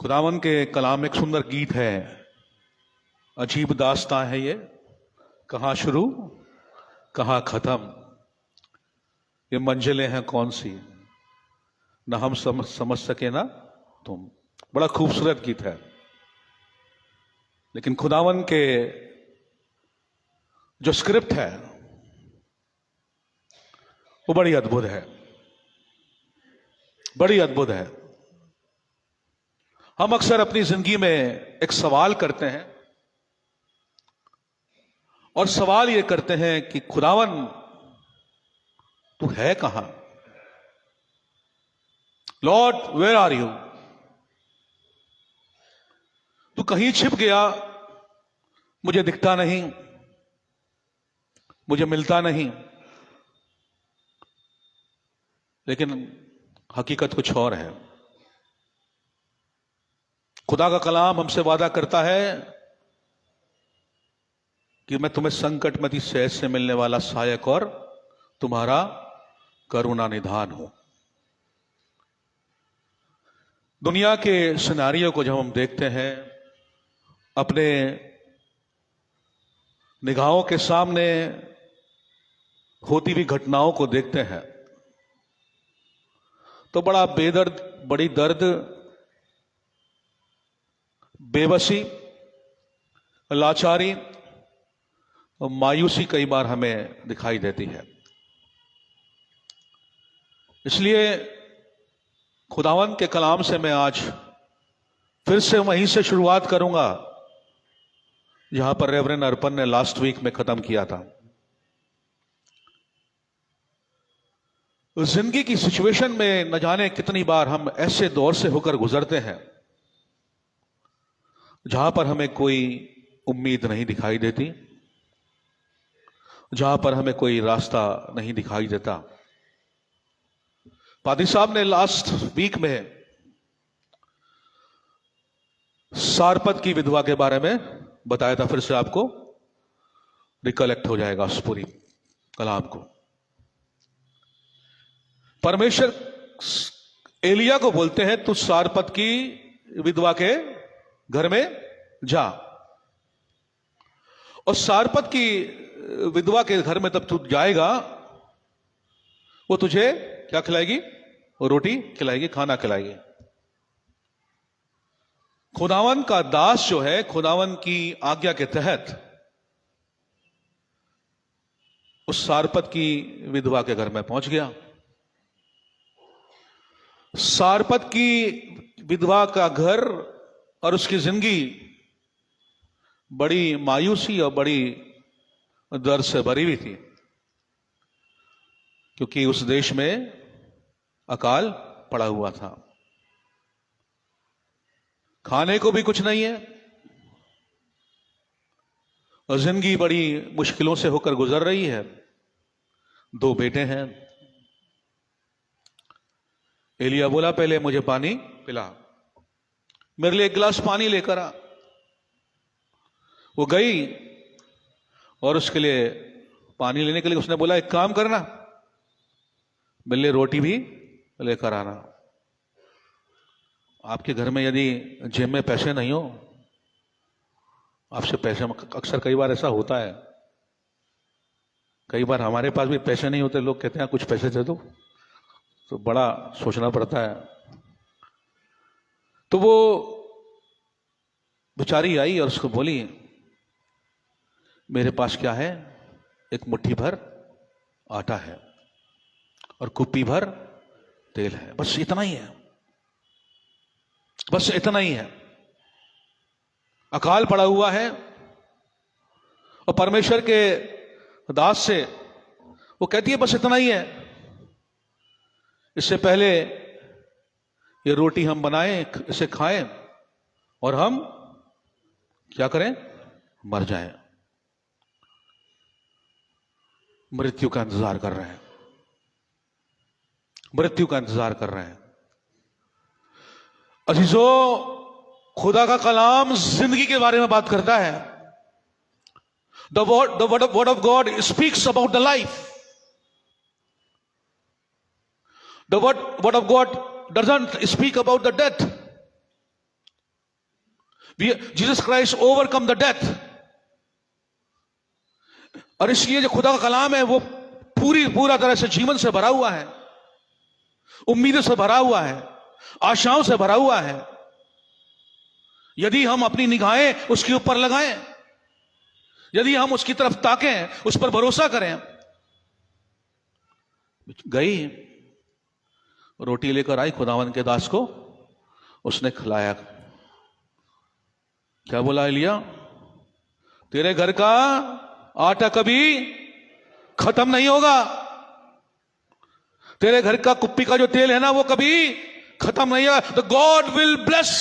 खुदावन के कलाम एक सुंदर गीत है, अजीब दास्तां है ये, कहाँ शुरू कहाँ खत्म, ये मंजिलें हैं कौन सी, ना हम समझ सके ना तुम। बड़ा खूबसूरत गीत है, लेकिन खुदावन के जो स्क्रिप्ट है वो बड़ी अद्भुत है, बड़ी अद्भुत है। हम अक्सर अपनी जिंदगी में एक सवाल करते हैं और सवाल ये करते हैं कि खुदावन तू है कहां, लॉर्ड वेयर आर यू। तू कहीं छिप गया, मुझे दिखता नहीं, मुझे मिलता नहीं। लेकिन हकीकत कुछ और है। खुदा का कलाम हमसे वादा करता है कि मैं तुम्हें संकट में सहज से मिलने वाला सहायक और तुम्हारा करुणा निधान हूं। दुनिया के सिनारियों को जब हम देखते हैं, अपने निगाहों के सामने होती हुई घटनाओं को देखते हैं, तो बड़ा बेदर्द, बड़ी दर्द, बेबसी, लाचारी और मायूसी कई बार हमें दिखाई देती है। इसलिए खुदावन के कलाम से मैं आज फिर से वहीं से शुरुआत करूंगा जहां पर रेवरेंड अर्पण ने लास्ट वीक में खत्म किया था। जिंदगी की सिचुएशन में न जाने कितनी बार हम ऐसे दौर से होकर गुजरते हैं जहां पर हमें कोई उम्मीद नहीं दिखाई देती, जहां पर हमें कोई रास्ता नहीं दिखाई देता। पादी साहब ने लास्ट वीक में सारपत की विधवा के बारे में बताया था। फिर से आपको रिकलेक्ट हो जाएगा उस पूरी कलाम को। परमेश्वर एलिया को बोलते हैं तू सारपत की विधवा के घर में जा, और सारपत की विधवा के घर में तब तू जाएगा, वो तुझे क्या खिलाएगी? वो रोटी खिलाएगी, खाना खिलाएगी। खुदावन का दास जो है, खुदावन की आज्ञा के तहत उस सारपत की विधवा के घर में पहुंच गया। सारपत की विधवा का घर और उसकी जिंदगी बड़ी मायूसी और बड़ी दर्द से भरी हुई थी, क्योंकि उस देश में अकाल पड़ा हुआ था। खाने को भी कुछ नहीं है और जिंदगी बड़ी मुश्किलों से होकर गुजर रही है। 2 बेटे हैं। एलिया बोला पहले मुझे पानी पिला, मेरे लिए 1 गिलास पानी लेकर आ। वो गई और उसके लिए पानी लेने के लिए उसने बोला एक काम करना, मेरे लिए रोटी भी लेकर आना। आपके घर में यदि जेब में पैसे नहीं हो, आपसे पैसे, अक्सर कई बार ऐसा होता है, कई बार हमारे पास भी पैसे नहीं होते, लोग कहते हैं कुछ पैसे दे दो, तो बड़ा सोचना पड़ता है। तो वो बेचारी आई और उसको बोली मेरे पास क्या है? एक मुट्ठी भर आटा है और कुप्पी भर तेल है, बस इतना ही है, बस इतना ही है। अकाल पड़ा हुआ है और परमेश्वर के दास से वो कहती है बस इतना ही है। इससे पहले ये रोटी हम बनाएं, इसे खाएं और हम क्या करें? मर जाएं। मृत्यु का इंतजार कर रहे हैं, मृत्यु का इंतजार कर रहे हैं। अजीजों, खुदा का कलाम जिंदगी के बारे में बात करता है। The word of God speaks about the life. The word of God doesn't speak about the death. Jesus Christ overcome the death. और इसलिए जो खुदा का कलाम है वो पूरा तरह से जीवन से भरा हुआ है, उम्मीदों से भरा हुआ है, आशाओं से भरा हुआ है। यदि हम अपनी निगाहें उसके ऊपर लगाएं, यदि हम उसकी तरफ ताकें, उस पर भरोसा करें। गई, रोटी लेकर आई खुदावन के दास को, उसने खिलाया। क्या बोला एलिया? तेरे घर का आटा कभी खत्म नहीं होगा, तेरे घर का कुप्पी का जो तेल है ना वो कभी खत्म नहीं होगा। The god will bless.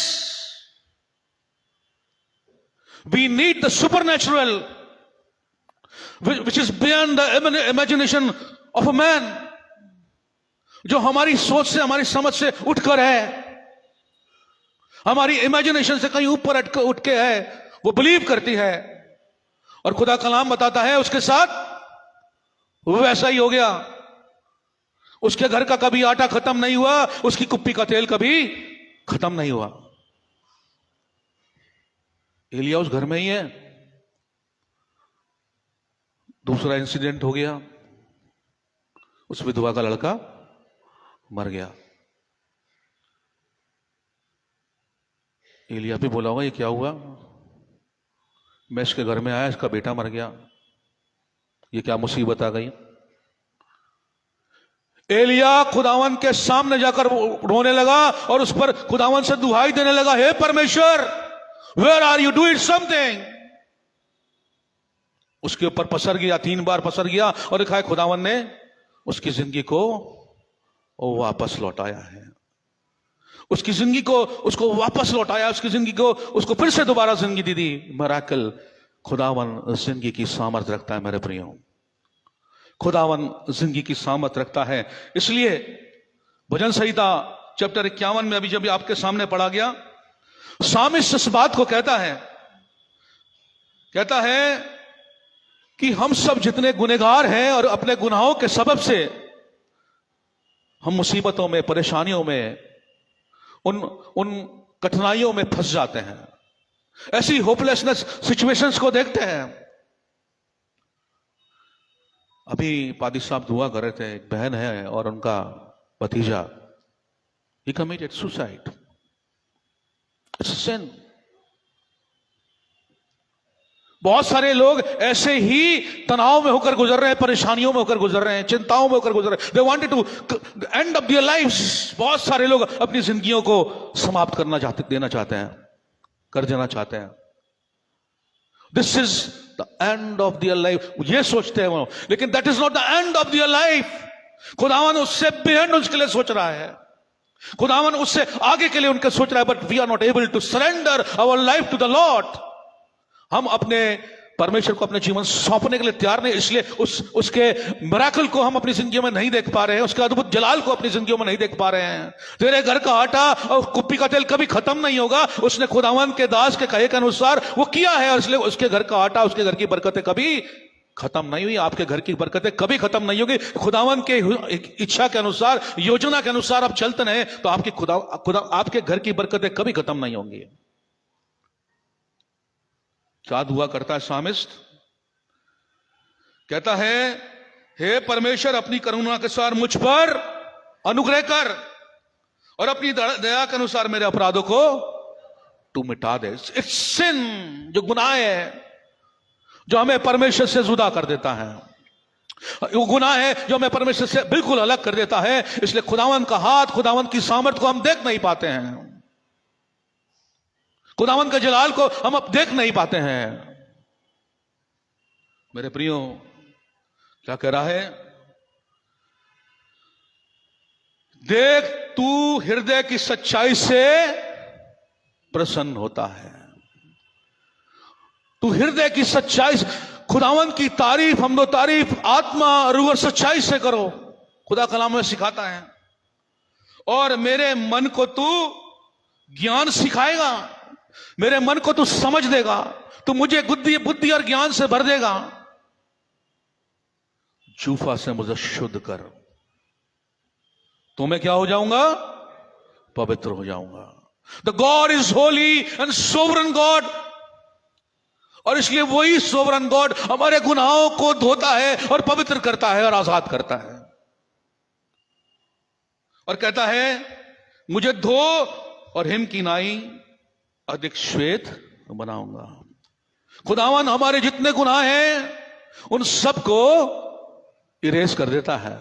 We need the supernatural which is beyond the imagination of a man, जो हमारी सोच से, हमारी समझ से उठकर है, हमारी इमेजिनेशन से कहीं ऊपर उठ के है, वो बिलीव करती है। और खुदा कलाम बताता है उसके साथ वो वैसा ही हो गया। उसके घर का कभी आटा खत्म नहीं हुआ, उसकी कुप्पी का तेल कभी खत्म नहीं हुआ। एलिया उस घर में ही है। दूसरा इंसिडेंट हो गया, उस विधवा का लड़का मर गया। एलिया भी बोला होगा ये क्या हुआ, मैं इसके घर में आया, इसका बेटा मर गया, ये क्या मुसीबत आ गई। एलिया खुदावन के सामने जाकर रोने लगा और उस पर खुदावन से दुहाई देने लगा, हे परमेश्वर, where are you, do it something. उसके ऊपर पसर गया, 3 बार पसर गया और लिखा है खुदावन ने उसकी जिंदगी को वापस लौटाया है। उसकी जिंदगी को उसको वापस लौटाया, उसकी जिंदगी को उसको फिर से दोबारा जिंदगी दी दी। मिरेकल, खुदावन जिंदगी की सामर्थ रखता है मेरे प्रियो, खुदावन जिंदगी की सामर्थ रखता है। इसलिए भजन संहिता चैप्टर 51 में अभी जब आपके सामने पढ़ा गया, सामिस्ट इस बात को कहता है कि हम सब जितने गुनहगार हैं और अपने गुनाहों के सबब से हम मुसीबतों में, परेशानियों में, उन कठिनाइयों में फंस जाते हैं, ऐसी होपलेसनेस सिचुएशंस को देखते हैं। अभी पादी साहब दुआ कर रहे थे, एक बहन है और उनका भतीजा, ही कमिटेड सुसाइड। इट्स अ सिन। बहुत सारे लोग ऐसे ही तनाव में होकर गुजर रहे हैं, परेशानियों में होकर गुजर रहे हैं, चिंताओं में होकर गुजर रहे हैं। They wanted to end of their lives. बहुत सारे लोग अपनी जिंदगियों को समाप्त कर देना चाहते हैं। This is the end of their life, ये सोचते हैं वो, लेकिन that is not the end of their life. खुदावन उससे बेहद उसके लिए सोच रहा है, खुदावन उससे आगे के लिए उनके सोच रहा है। But we are not able to surrender our life to the lord. हम अपने परमेश्वर को अपने जीवन सौंपने के लिए तैयार नहीं, इसलिए उसके मिरेकल को हम अपनी जिंदगी में नहीं देख पा रहे हैं, उसके अद्भुत जलाल को अपनी जिंदगी में नहीं देख पा रहे हैं। तेरे घर का आटा और कुप्पी का तेल कभी खत्म नहीं होगा, उसने खुदावन के दास के कहे के अनुसार वो किया है, और इसलिए उसके घर का आटा, उसके घर की बरकतें कभी खत्म नहीं हुई। आपके घर की बरकतें कभी खत्म नहीं होगी। खुदावन के इच्छा के अनुसार, योजना के अनुसार आप चलते रहे तो आपके घर की बरकतें कभी खत्म नहीं होंगी। क्या दुआ करता है सामिस्ट? कहता है, हे परमेश्वर, अपनी करुणा के अनुसार मुझ पर अनुग्रह कर और अपनी दया के अनुसार मेरे अपराधों को तू मिटा दे। इट्स सिन, जो गुनाह है, जो हमें परमेश्वर से जुदा कर देता है, वो गुनाह है जो हमें परमेश्वर से बिल्कुल अलग कर देता है। इसलिए खुदावन का हाथ, खुदावन की सामर्थ को हम देख नहीं पाते हैं, खुदावन के जलाल को हम अब देख नहीं पाते हैं। मेरे प्रियो, क्या कह रहा है? देख, तू हृदय की सच्चाई से प्रसन्न होता है। तू हृदय की सच्चाई से, खुदावन की तारीफ, हमदो तारीफ आत्मा, रूह और सच्चाई से करो। खुदा कलाम में सिखाता है। और मेरे मन को तू ज्ञान सिखाएगा, मेरे मन को तू समझ देगा, तू मुझे बुद्धि और ज्ञान से भर देगा। जूफा से मुझे शुद्ध कर, तो मैं क्या हो जाऊंगा? पवित्र हो जाऊंगा। The God is Holi and sovereign God, और इसलिए वही सोवरन गॉड हमारे गुनाहों को धोता है और पवित्र करता है और आजाद करता है, और कहता है मुझे धो और हिम की नाई अधिक श्वेत बनाऊंगा। खुदावन हमारे जितने गुनाह हैं उन सबको इरेज कर देता है,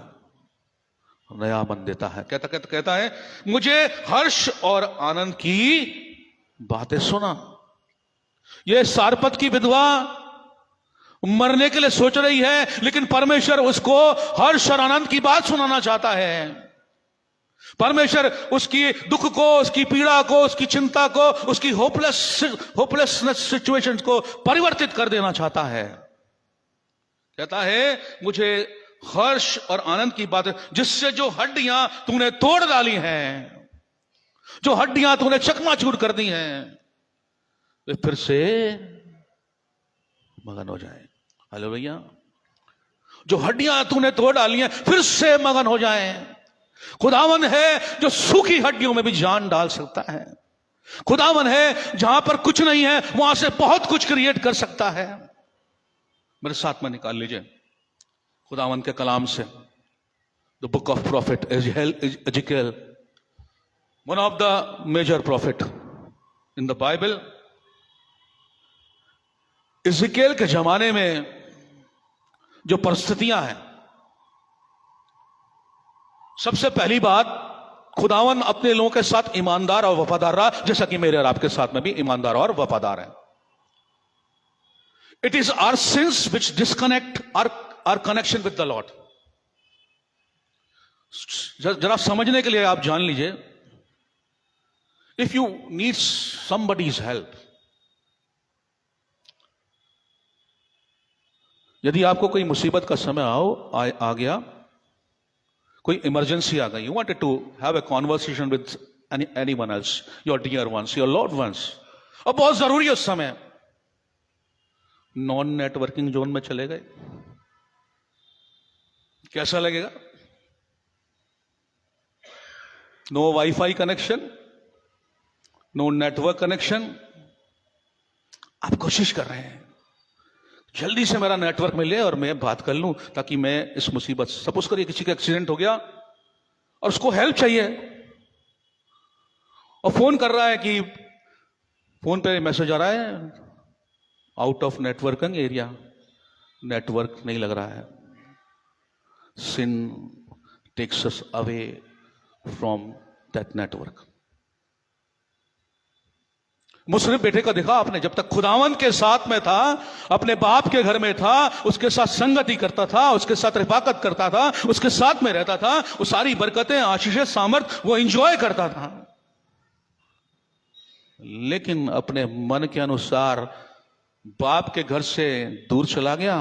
नया मन देता है। कहता है मुझे हर्ष और आनंद की बातें सुना। यह सारपत की विधवा मरने के लिए सोच रही है, लेकिन परमेश्वर उसको हर्ष और आनंद की बात सुनाना चाहता है। परमेश्वर उसकी दुख को, उसकी पीड़ा को, उसकी चिंता को, उसकी होपलेसनेस सिचुएशंस को परिवर्तित कर देना चाहता है। कहता है मुझे हर्ष और आनंद की बात, जिससे जो हड्डियां तूने तोड़ डाली हैं, जो हड्डियां तूने चकनाचूर कर दी हैं, वे फिर से मगन हो जाए। हालेलुया। जो हड्डियां तूने तोड़ डाली हैं फिर से मगन हो जाएं। खुदावन है जो सूखी हड्डियों में भी जान डाल सकता है। खुदावन है जहां पर कुछ नहीं है वहां से बहुत कुछ क्रिएट कर सकता है। मेरे साथ में निकाल लीजिए खुदावन के कलाम से the book of prophet Ezekiel, one of the major prophet in the Bible. Ezekiel के जमाने में जो परिस्थितियां हैं, सबसे पहली बात, खुदावन अपने लोगों के साथ ईमानदार और वफादार रहा, जैसा कि मेरे और आपके साथ में भी ईमानदार और वफादार है। It is our sins which disconnect our connection with the lord. जरा समझने के लिए आप जान लीजिए, if you need somebody's help, यदि आपको कोई मुसीबत का समय आ गया, कोई इमरजेंसी आ गई, you wanted to have a conversation with anyone else, your dear ones, your lord ones, और बहुत जरूरी है उस समय, नॉन नेटवर्किंग जोन में चले गए, कैसा लगेगा? No WiFi connection, no network connection. आप कोशिश कर रहे हैं जल्दी से मेरा नेटवर्क मिले और मैं बात कर लूं, ताकि मैं इस मुसीबत, सपोज करिए किसी का एक्सीडेंट हो गया और उसको हेल्प चाहिए, और फोन कर रहा है कि फोन पे मैसेज आ रहा है out of networking area, network नहीं लग रहा है। Sin takes us away from that network. मुसरिफ बेटे का देखा आपने, जब तक खुदावंत के साथ में था, अपने बाप के घर में था, उसके साथ संगति करता था, उसके साथ रिफाकत करता था, उसके साथ में रहता था, वो सारी बरकतें, आशीषें, सामर्थ वो एंजॉय करता था। लेकिन अपने मन के अनुसार बाप के घर से दूर चला गया,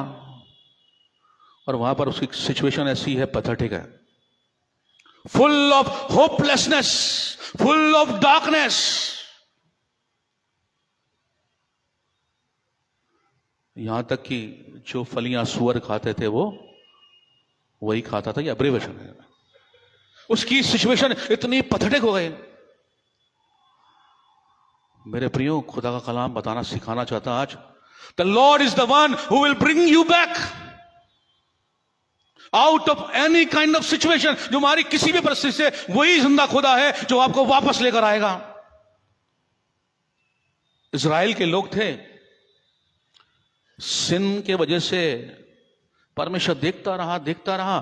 और वहां पर उसकी सिचुएशन ऐसी है, पैथेटिक है, full of hopelessness, full of darkness. यहां तक कि जो फलियां सुअर खाते थे वो वही खाता था। ये अब्रिवेशन है। उसकी सिचुएशन इतनी पैथेटिक हो गई। मेरे प्रियो, खुदा का कलाम बताना सिखाना चाहता आज, the Lord is the one who will bring you back out of any kind of situation. जो हमारी किसी भी परिस्थिति से, वही जिंदा खुदा है जो आपको वापस लेकर आएगा। इजराइल के लोग थे, सिन के वजह से परमेश्वर देखता रहा।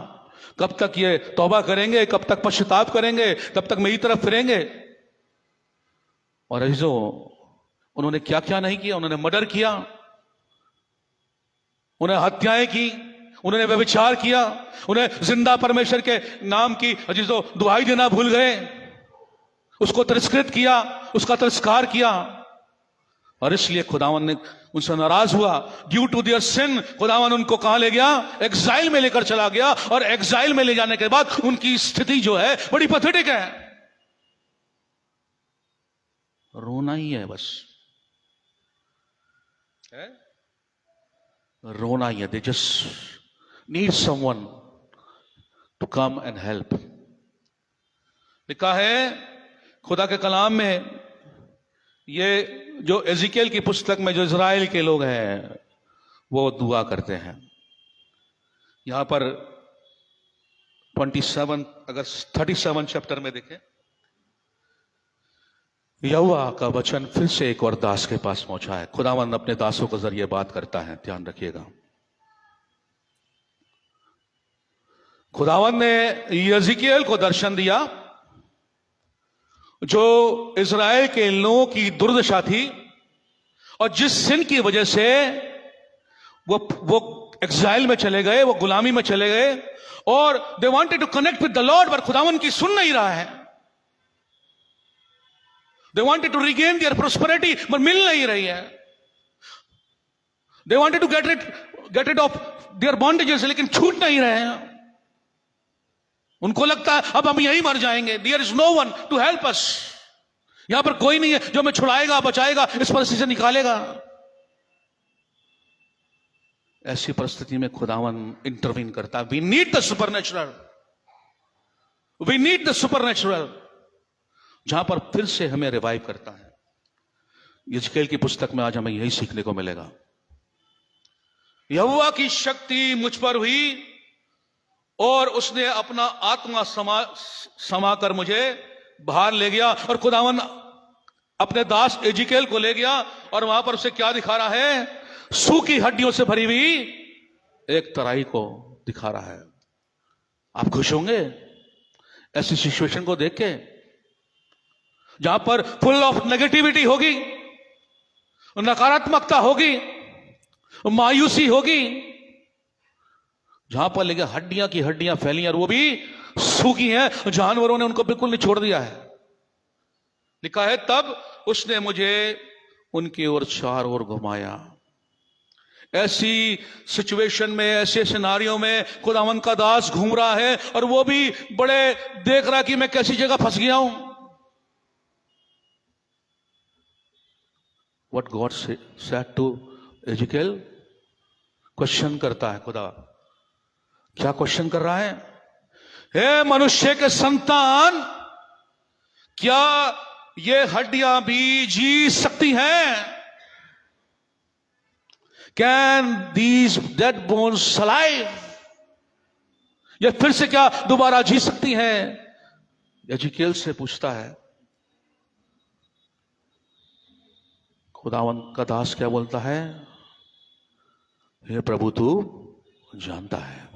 कब तक ये तौबा करेंगे, कब तक पश्चाताप करेंगे, कब तक मेरी तरफ फिरेंगे। और अजीजों, उन्होंने क्या क्या नहीं किया। उन्होंने मर्डर किया, उन्हें हत्याएं की, उन्होंने व्यभिचार किया, उन्हें जिंदा परमेश्वर के नाम की अजीजों दुहाई देना भूल गए, उसको तिरस्कृत किया, उसका तिरस्कार किया। और इसलिए खुदावन ने उनसे नाराज हुआ। ड्यू टू देयर सिन खुदावन उनको कहां ले गया? एग्जाइल में लेकर चला गया। और एग्जाइल में ले जाने के बाद उनकी स्थिति जो है बड़ी पैथेटिक है। रोना ही है, बस है? रोना ही है। They just need someone to come and help. लिखा है खुदा के कलाम में, ये जो एजिकेल की पुस्तक में जो इजराइल के लोग हैं वो दुआ करते हैं। यहां पर 27 अगर 37 चैप्टर में देखें, यहोवा का वचन फिर से एक और दास के पास पहुंचा है। खुदावंद अपने दासों के जरिए बात करता है, ध्यान रखिएगा। खुदावंद ने यजीकियल को दर्शन दिया जो इजराइल के लोगों की दुर्दशा थी और जिस सिन की वजह से वो एक्साइल में चले गए, वो गुलामी में चले गए और they wanted to connect with the Lord, पर खुदावंद की सुन नहीं रहा है। They wanted to regain their prosperity, पर मिल नहीं रही है। They wanted to get rid of their bondages, लेकिन छूट नहीं रहे हैं। उनको लगता है अब हम यही मर जाएंगे। There is no one to help us, यहां पर कोई नहीं है जो हमें छुड़ाएगा, बचाएगा, इस परिस्थिति से निकालेगा। ऐसी परिस्थिति में खुदावन इंटरवीन करता है। We need the supernatural, we need the supernatural, जहां पर फिर से हमें रिवाइव करता है। यिजकेल की पुस्तक में आज हमें यही सीखने को मिलेगा। यहोवा की शक्ति मुझ पर हुई और उसने अपना आत्मा समाकर मुझे बाहर ले गया, और खुदावन अपने दास यिजकेल को ले गया और वहां पर उसे क्या दिखा रहा है? सूखी हड्डियों से भरी हुई एक तराई को दिखा रहा है। आप खुश होंगे ऐसी सिचुएशन को देख के, जहां पर फुल ऑफ नेगेटिविटी होगी, नकारात्मकता होगी, मायूसी होगी, जहां पर लेके हड्डियां की हड्डियां फैली और वो भी सूखी हैं, जानवरों ने उनको बिल्कुल निचोड़ दिया है। लिखा है तब उसने मुझे उनकी ओर चार ओर घुमाया। ऐसी सिचुएशन में, ऐसे सिनारियों में खुदावंद का दास घूम रहा है और वो भी बड़े देख रहा कि मैं कैसी जगह फंस गया हूं। What God said to Ezekiel, question करता है खुदा। क्या क्वेश्चन कर रहा है? हे मनुष्य के संतान, क्या ये हड्डियां भी जी सकती हैं? Can these dead bones saliva, ये फिर से क्या दोबारा जी सकती हैं? यिजकेल से पूछता है। खुदावंद का दास क्या बोलता है? हे प्रभु तू जानता है,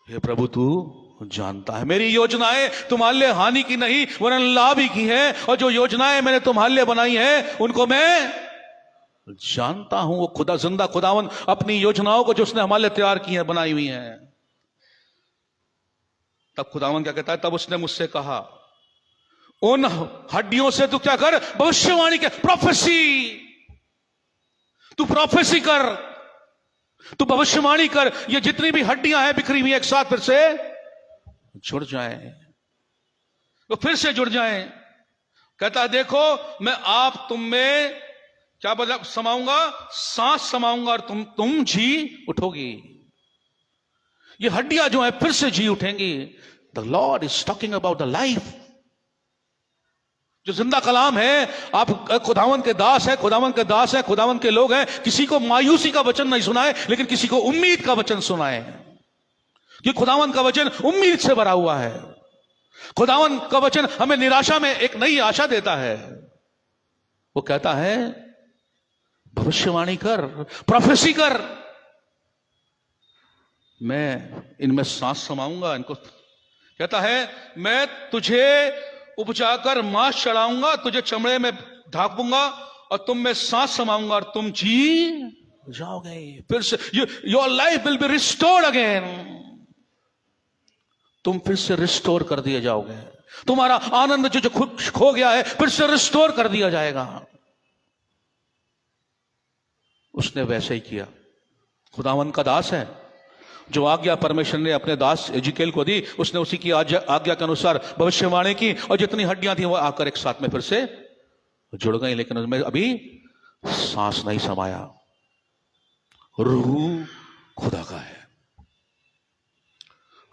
हे प्रभु तू जानता है। मेरी योजनाएं तुम्हारे लिए हानि की नहीं वरन लाभ ही की है, और जो योजनाएं मैंने तुम्हारे लिए बनाई हैं उनको मैं जानता हूं। वो खुदा जिंदा खुदावन अपनी योजनाओं को जो उसने हमारे लिए तैयार की है, बनाई हुई हैं। तब खुदावन क्या कहता है? तब उसने मुझसे कहा, उन हड्डियों से तू क्या कर? भविष्यवाणी के, प्रोफेसी, तू प्रोफेसी कर, तू भविष्यवाणी कर। ये जितनी भी हड्डियां हैं बिखरी हुई एक साथ फिर से जुड़ जाएं, तो फिर से जुड़ जाएं। कहता है देखो मैं आप तुम में क्या बदला समाऊंगा? सांस समाऊंगा और तुम जी उठोगी। ये हड्डियां जो है फिर से जी उठेंगी। The Lord is talking about the life, जो जिंदा कलाम है। आप खुदावन के दास है, खुदावन के दास है, खुदावन के लोग हैं। किसी को मायूसी का वचन नहीं सुनाए, लेकिन किसी को उम्मीद का वचन सुनाए। कि खुदावन का वचन उम्मीद से भरा हुआ है। खुदावन का वचन हमें निराशा में एक नई आशा देता है। वो कहता है भविष्यवाणी कर, प्रोफेसी कर, मैं इनमें सांस समाऊंगा। इनको कहता है मैं तुझे उपजाकर मांस चढ़ाऊंगा, तुझे चमड़े में ढांपूंगा और तुम में सांस समाऊंगा और तुम जी जाओगे। फिर से your life will be restored again, तुम फिर से रिस्टोर कर दिए जाओगे। तुम्हारा आनंद जो खो गया है फिर से रिस्टोर कर दिया जाएगा। उसने वैसे ही किया। खुदावन का दास है, जो आज्ञा परमेश्वर ने अपने दास यिजकेल को दी, उसने उसी की आज्ञा के अनुसार भविष्यवाणी की और जितनी हड्डियां थी वो आकर एक साथ में फिर से जुड़ गई। लेकिन उसमें अभी सांस नहीं समाया। रूह खुदा का है,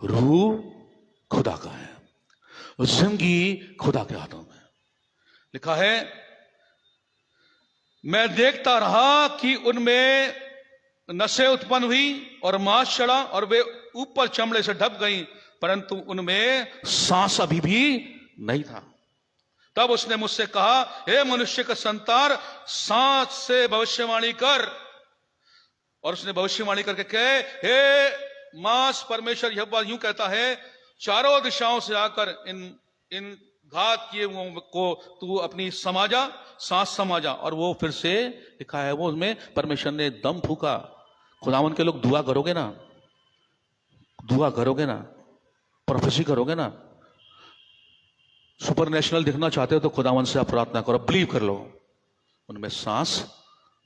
रूह खुदा का है, जिंदगी खुदा के हाथों में। लिखा है, मैं देखता रहा कि उनमें नसें उत्पन्न हुई और मांस चढ़ा और वे ऊपर चमड़े से ढक गई, परंतु उनमें सांस अभी भी नहीं था। तब उसने मुझसे कहा, हे मनुष्य का संतान, सांस से भविष्यवाणी कर। और उसने भविष्यवाणी करके कहे, हे मांस, परमेश्वर यहोवा यूं कहता है, चारों दिशाओं से आकर इन घात किए हुओं को तू अपनी समाजा, सांस समाजा। और वो फिर से लिखा है, वो उसमें परमेश्वर ने दम फूका। खुदावन के लोग दुआ करोगे ना, दुआ करोगे ना, प्रोफेसी करोगे ना, सुपर नेशनल दिखना चाहते हो तो खुदावन से आप प्रार्थना करो, बिलीव कर लो। उनमें सांस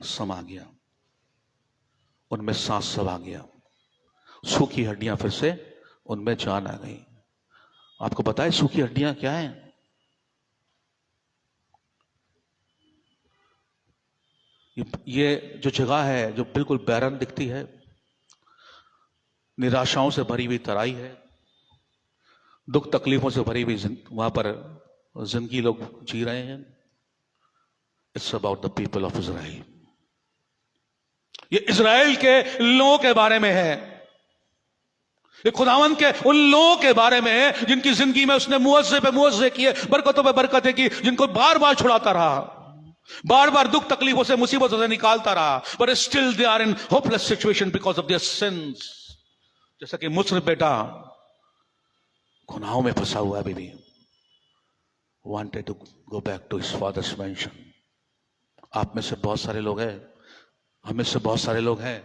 समा गया, उनमें सांस समा गया, सूखी हड्डियां फिर से उनमें जान आ गई। आपको पता है सूखी हड्डियां क्या है? ये जो जगह है जो बिल्कुल बैरन दिखती है, निराशाओं से भरी हुई तराई है, दुख तकलीफों से भरी हुई वहां पर जिंदगी लोग जी रहे हैं। It's about the people of Israel. ये इज़राइल के लोगों के बारे में है, ये खुदावंद के उन लोगों के बारे में है जिनकी जिंदगी में उसने मुआवजे पे मुआवजे किए, बरकतों पे बरकतें की, जिनको बार बार छुड़ाता रहा, बार बार दुख तकलीफों से मुसीबतों से निकालता रहा, but still they are in hopeless situation because of their sins. जैसा कि मुस्र बेटा गुनाहों में फंसा हुआ है, baby wanted to go back to his father's mansion. आप में से बहुत सारे लोग हैं, हमें से बहुत सारे लोग हैं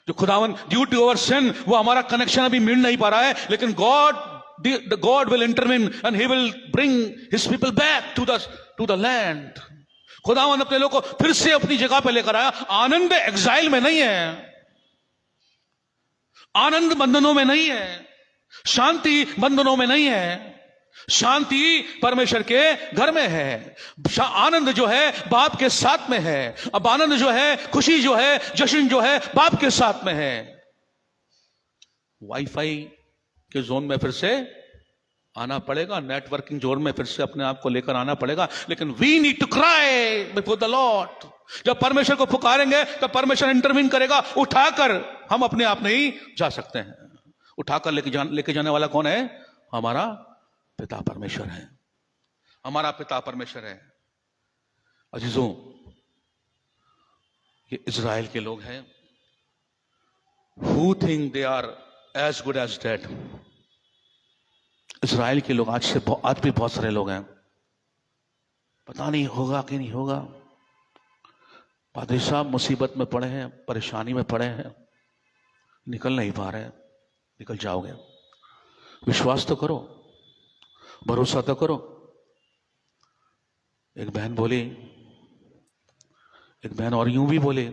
जो खुदावन ड्यू टू अवर सिन वो हमारा कनेक्शन अभी मिल नहीं पा रहा है, लेकिन God will intervene and he will bring his people back to the land. खुदावन अपने लोग को फिर से अपनी जगह पे लेकर आया। आनंद एग्जाइल में नहीं है, आनंद बंधनों में नहीं है, शांति बंधनों में नहीं है, शांति परमेश्वर के घर में है। आनंद जो है बाप के साथ में है। अब आनंद जो है, खुशी जो है, जश्न जो है बाप के साथ में है। वाईफाई के जोन में फिर से आना पड़ेगा, नेटवर्किंग जोन में फिर से अपने आप को लेकर आना पड़ेगा, लेकिन we need to cry before the Lord. जब परमेश्वर को पुकारेंगे तो परमेश्वर इंटरवीन करेगा। उठाकर हम अपने आप नहीं जा सकते हैं, उठाकर लेके जाने वाला कौन है? हमारा पिता परमेश्वर है, हमारा पिता परमेश्वर है। अजीजों, ये इज़राइल के लोग हैं who think they are as good as dead। Israel के लोग आज भी बहुत सारे लोग हैं, पता नहीं होगा कि नहीं होगा। पादरी साहब मुसीबत में पड़े हैं, परेशानी में पड़े हैं, निकल नहीं पा रहे हैं। निकल जाओगे, विश्वास तो करो, भरोसा तो करो। एक बहन बोली, एक बहन और यूं भी बोले,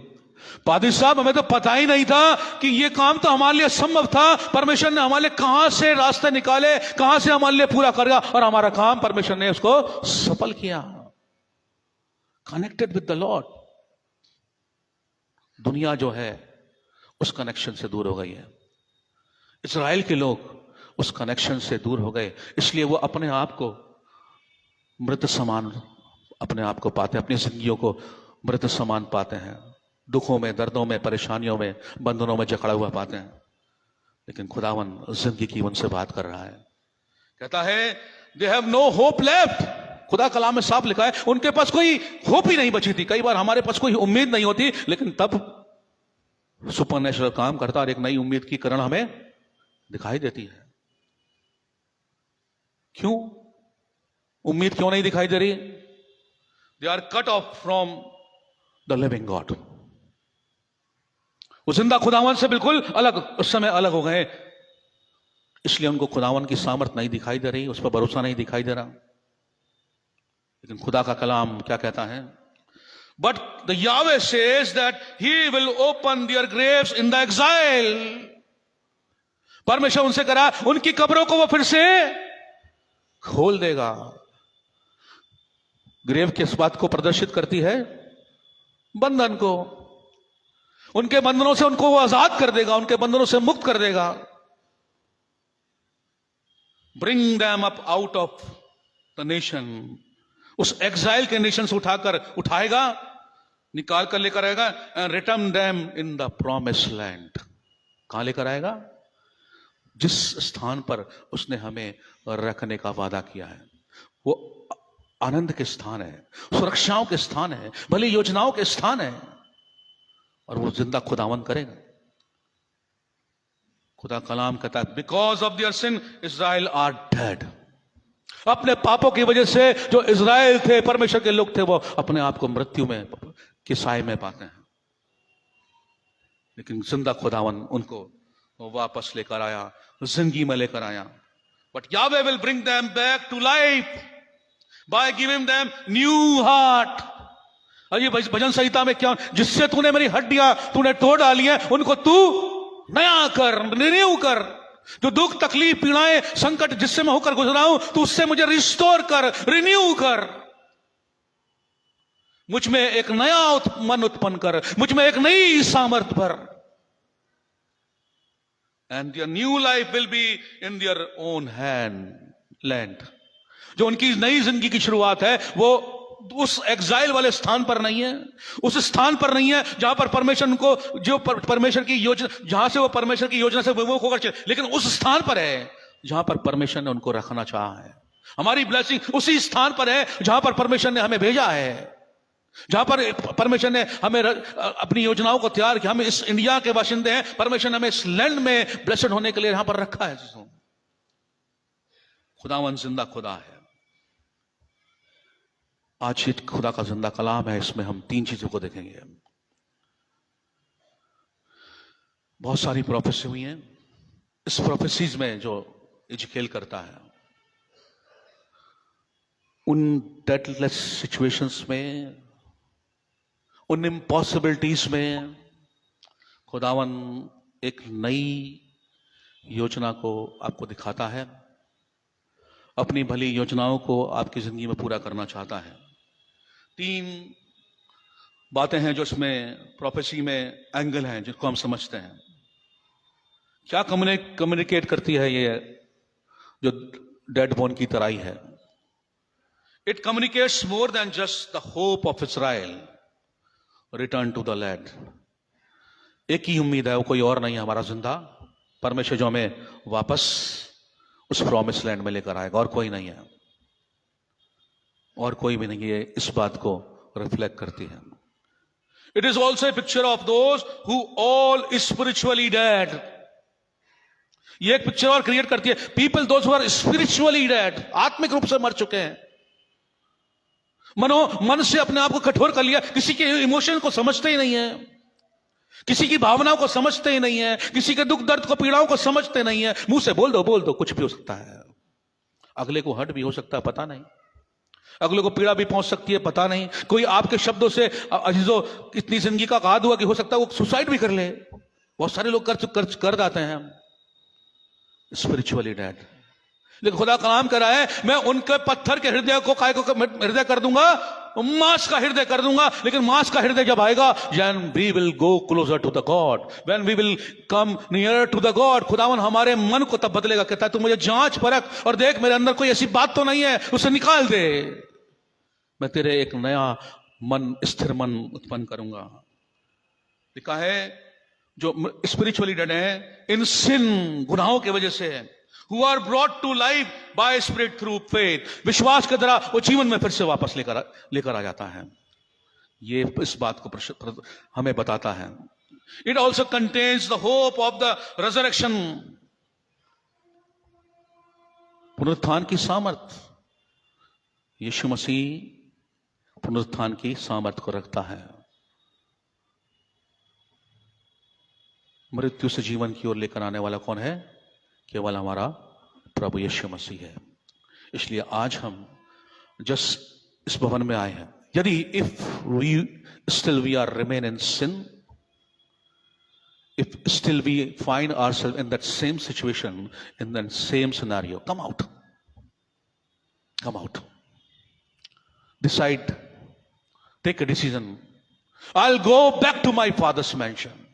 पादरी साहब हमें तो पता ही नहीं था कि ये काम तो हमारे लिए असंभव था, परमेश्वर ने हमारे लिए कहां से रास्ते निकाले, कहां से हमारे लिए पूरा कर गया, और हमारा काम परमेश्वर ने उसको सफल किया। Connected with the Lord. दुनिया जो है उस कनेक्शन से दूर हो गई है, इज़राइल के लोग उस कनेक्शन से दूर हो गए, इसलिए वो अपने आप को मृत समान अपने आप को पाते हैं, अपनी जिंदगियों को मृत समान पाते हैं, दुखों में, दर्दों में, परेशानियों में, बंधनों में जकड़ा हुआ पाते हैं। लेकिन खुदावन जिंदगी की उनसे बात कर रहा है, कहता है they have no hope left. खुदा कलाम में साफ लिखा है उनके पास कोई होप ही नहीं बची थी। कई बार हमारे पास कोई उम्मीद नहीं होती, लेकिन तब सुपर नेचुरल काम करता और एक नई उम्मीद की किरण हमें दिखाई देती है। क्यों उम्मीद क्यों नहीं दिखाई दे रही? They are cut off from the living God. वो जिंदा खुदावन से बिल्कुल अलग, उस समय अलग हो गए, इसलिए उनको खुदावन की सामर्थ नहीं दिखाई दे रही, उस पर भरोसा नहीं दिखाई दे रहा। लेकिन खुदा का कलाम क्या कहता है? बट द यावे says that he will open there Graves in the exile. परमेश्वर उनसे करा, उनकी कब्रों को वो फिर से खोल देगा। ग्रेव किस बात को प्रदर्शित करती है? बंधन को। उनके बंधनों से उनको वो आजाद कर देगा, उनके बंधनों से मुक्त कर देगा। Bring them up out of the nation. उस एग्जाइल के नेशन से उठाएगा, निकाल कर लेकर आएगा, and return them in the promise land. कहां लेकर आएगा? जिस स्थान पर उसने हमें रखने का वादा किया है। वो आनंद के स्थान है, सुरक्षाओं के स्थान है, भली योजनाओं के स्थान है, और वो जिंदा खुदावन करेगा। खुदा कलाम कहता है, because of their sin Israel are dead. अपने पापों की वजह से जो इज़राइल थे, परमेश्वर के लोग थे, वो अपने आप को मृत्यु में के साए में पाते हैं, लेकिन जिंदा खुदावन उनको वापस लेकर आया, जिंदगी में लेकर आया। But Yahweh will bring them back to life by giving them new heart. अरे भजन संहिता में क्या, जिससे तूने मेरी हड्डियां तूने तोड़ डाली है, उनको तू नया कर, रिन्यू कर। जो दुख, तकलीफ, पीड़ाएं, संकट जिससे मैं होकर गुजरा हूं, तू उससे मुझे रिस्टोर कर, रिन्यू कर। मुझ में एक नया मन उत्पन्न कर, मुझ में एक नई सामर्थ भर। And your new life will be in their own hand land. जो उनकी नई जिंदगी की शुरुआत है, वो उस एग्जाइल वाले स्थान पर नहीं है, उस स्थान पर नहीं है जहां पर परमेश्वर उनको, जो परमेश्वर की योजना, जहां से वो परमेश्वर की योजना से विमुख होकर चले, लेकिन उस स्थान पर है जहां पर परमेश्वर ने उनको रखना चाहा है। हमारी ब्लेसिंग उसी स्थान पर है जहां पर परमेश्वर ने हमें भेजा है, जहां पर परमेश्वर ने हमें अपनी योजनाओं को तैयार किया। हम इस इंडिया के बाशिंदे हैं, परमेश्वर ने हमें इस लैंड में ब्लेस्ड होने के लिए यहां पर रखा है। खुदावन जिंदा खुदा है। आज ये खुदा का जिंदा कलाम है, इसमें हम 3 चीजों को देखेंगे। बहुत सारी प्रोफेसी हुई हैं। इस प्रोफेसीज में जो इजकेल करता है, उन डेडलेस सिचुएशंस में, उन इम्पॉसिबिलिटीज में खुदावन एक नई योजना को आपको दिखाता है, अपनी भली योजनाओं को आपकी जिंदगी में पूरा करना चाहता है। 3 बातें हैं जो इसमें प्रोफेसी में एंगल हैं, जिसको हम समझते हैं। क्या कम्युनिकेट करती है ये जो डेड बोन की तराई है? It communicates more than just the hope of Israel return to the land. एक ही उम्मीद है, वो कोई और नहीं है, हमारा जिंदा परमेश्वर जो हमें वापस उस प्रॉमिस लैंड में लेकर आएगा, और कोई नहीं है, और कोई भी नहीं है। इस बात को रिफ्लेक्ट करती है। It is also a picture of those who all spiritually dead. ये एक पिक्चर और क्रिएट करती है, people those who are spiritually dead, आत्मिक रूप से मर चुके हैं, मन से अपने आप को कठोर कर लिया, किसी के इमोशन को समझते ही नहीं है, किसी की भावनाओं को समझते ही नहीं है, किसी के दुख दर्द को, पीड़ाओं को समझते नहीं है। मुंह से बोल दो, कुछ भी हो सकता है, अगले को हर्ट भी हो सकता है, पता नहीं, अगले को पीड़ा भी पहुंच सकती है, पता नहीं। कोई आपके शब्दों से अजीजों इतनी जिंदगी का आघात हुआ कि हो सकता है वो सुसाइड भी कर ले। बहुत सारे लोग कर जाते हैं स्पिरिचुअली डेड। लेकिन खुदा कलाम कर रहा है, मैं उनके पत्थर के हृदय को काय को हृदय कर दूंगा, मांस का हृदय कर दूंगा। लेकिन मांस का हृदय जब आएगा, when we will go closer to the God, when we will come nearer to the God, खुदावन हमारे मन को तब बदलेगा। कहता है तू मुझे जांच परख और देख मेरे अंदर कोई ऐसी बात तो नहीं है, उसे निकाल दे, मैं तेरे एक नया मन, स्थिर मन उत्पन्न करूंगा। लिखा है जो स्पिरिचुअली डेड है इन सिन, गुनाहों की वजह से, who are brought to life by spirit through faith, विश्वास के द्वारा वो जीवन में फिर से वापस लेकर आ जाता है। ये इस बात को हमें बताता है। It also contains the hope of the resurrection, पुनरुत्थान की सामर्थ। यीशु मसीह पुनरुत्थान की सामर्थ को रखता है। मृत्यु से जीवन की ओर लेकर आने वाला कौन है? केवल हमारा प्रभु यीशु मसीह है। इसलिए आज हम जस्ट इस भवन में आए हैं। यदि if we still we are remain in sin, if still we find ourselves in that same situation, in that same scenario, come out, come out, decide, take a decision, I will go back to my father's mansion.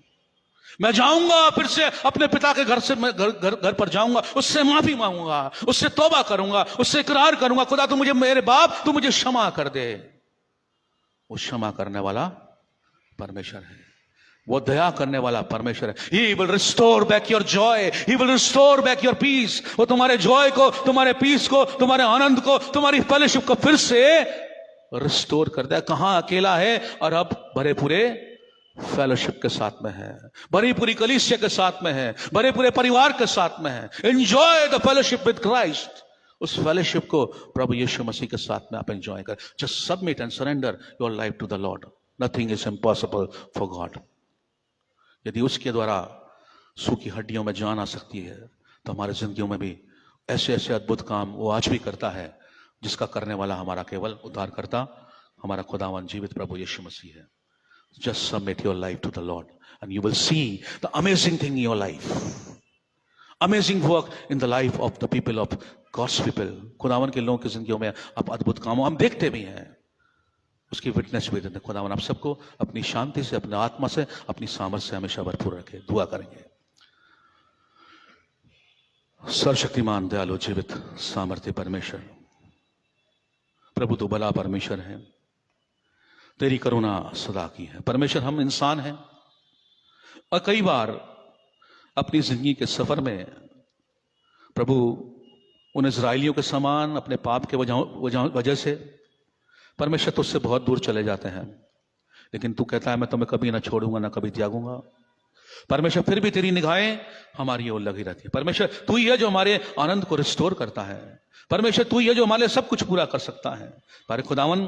मैं जाऊंगा फिर से अपने पिता के घर से, मैं घर पर जाऊंगा, उससे माफी मांगूंगा, उससे तौबा करूंगा, उससे इकरार करूंगा, खुदा तू मुझे, मेरे बाप तू मुझे क्षमा कर दे। वो क्षमा करने वाला परमेश्वर है, वो दया करने वाला परमेश्वर है। He will restore back your joy, He will restore back your peace। वो तुम्हारे जॉय को, तुम्हारे पीस को, तुम्हारे आनंद को, तुम्हारी फेलोशिप को फिर से रिस्टोर कर दे। कहां अकेला है और अब भरे पूरे फेलोशिप के साथ में है, भरी पूरी कलीसिया के साथ में है, भरे पूरे परिवार के साथ में है। Enjoy the fellowship with Christ. उस फेलोशिप को प्रभु यीशु मसीह के साथ में आप एंजॉय कर। Just submit and surrender your life to the Lord. Nothing is impossible for God. यदि उसके द्वारा सूखी हड्डियों में जान आ सकती है, तो हमारे जिंदगियों में भी ऐसे ऐसे अद्भुत काम वो आज भी करता है, जिसका करने वाला हमारा केवल उद्धार करता हमारा खुदावन जीवित प्रभु यीशु मसीह है। Just submit your life to the Lord and you will see the amazing thing in your life. Amazing work in the life of the people of God's people. खुदावन के लोगों की जिंदगियों में आप अद्भुत कामों हम देखते भी हैं, उसकी विटनेस भी देते हैं। खुदावन आप सबको अपनी शांति से, अपने आत्मा से, अपनी सामर्थ्य से हमेशा भरपूर रखे। दुआ करेंगे। सर्वशक्तिमान दयालु जीवित सामर्थ्य परमेश्वर, प्रभु तो भला परमेश्वर है, तेरी करुणा सदा की है। परमेश्वर हम इंसान हैं और कई बार अपनी जिंदगी के सफर में प्रभु उन इजराइलियों के समान अपने पाप के वजह से परमेश्वर तुझसे बहुत दूर चले जाते हैं, लेकिन तू कहता है मैं तुम्हें कभी ना छोड़ूंगा, ना कभी त्यागूंगा। परमेश्वर फिर भी तेरी निगाहें हमारी ओर लगी रहती है। परमेश्वर तू ही है जो हमारे आनंद को रिस्टोर करता है। परमेश्वर तू ही है जो हमारे सब कुछ पूरा कर सकता है। पर खुदावन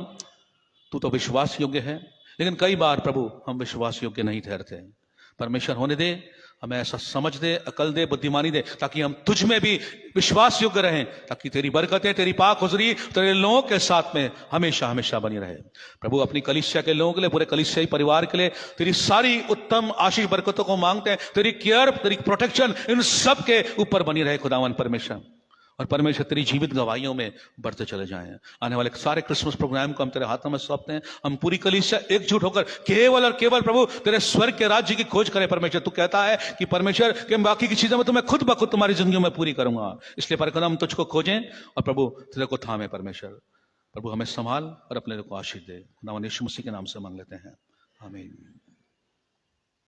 तू तो विश्वास योग्य है, लेकिन कई बार प्रभु हम विश्वास योग्य नहीं ठहरते। परमेश्वर होने दे, हमें ऐसा समझ दे, अकल दे, बुद्धिमानी दे, ताकि हम तुझ में भी विश्वास योग्य रहें, ताकि तेरी बरकतें, तेरी पाक हुजूरी तेरे लोगों के साथ में हमेशा हमेशा बनी रहे। प्रभु अपनी कलीसिया के लोगों के लिए, पूरे कलीसियाई परिवार के लिए तेरी सारी उत्तम आशीष बरकतों को मांगते हैं। तेरी केयर, तेरी प्रोटेक्शन इन सब के ऊपर बनी रहे खुदावन परमेश्वर। और परमेश्वर तेरी जीवित गवाहियों में बढ़ते चले जाएं। आने वाले सारे क्रिसमस प्रोग्राम को हम तेरे हाथों में सौंपते हैं। हम पूरी कलीसिया एकजुट होकर केवल और केवल प्रभु तेरे स्वर्ग के राज्य की खोज करें। परमेश्वर तू कहता है कि परमेश्वर के बाकी की चीजों में तो मैं खुद ब खुद तुम्हारी जिंदगी में पूरी करूंगा। इसलिए पर हम तुझको खोजें और प्रभु तेरे को थामे। परमेश्वर प्रभु हमें संभाल और अपने को आशीष दे। खुदावन यीशु मसीह के नाम से मांग लेते हैं, आमीन।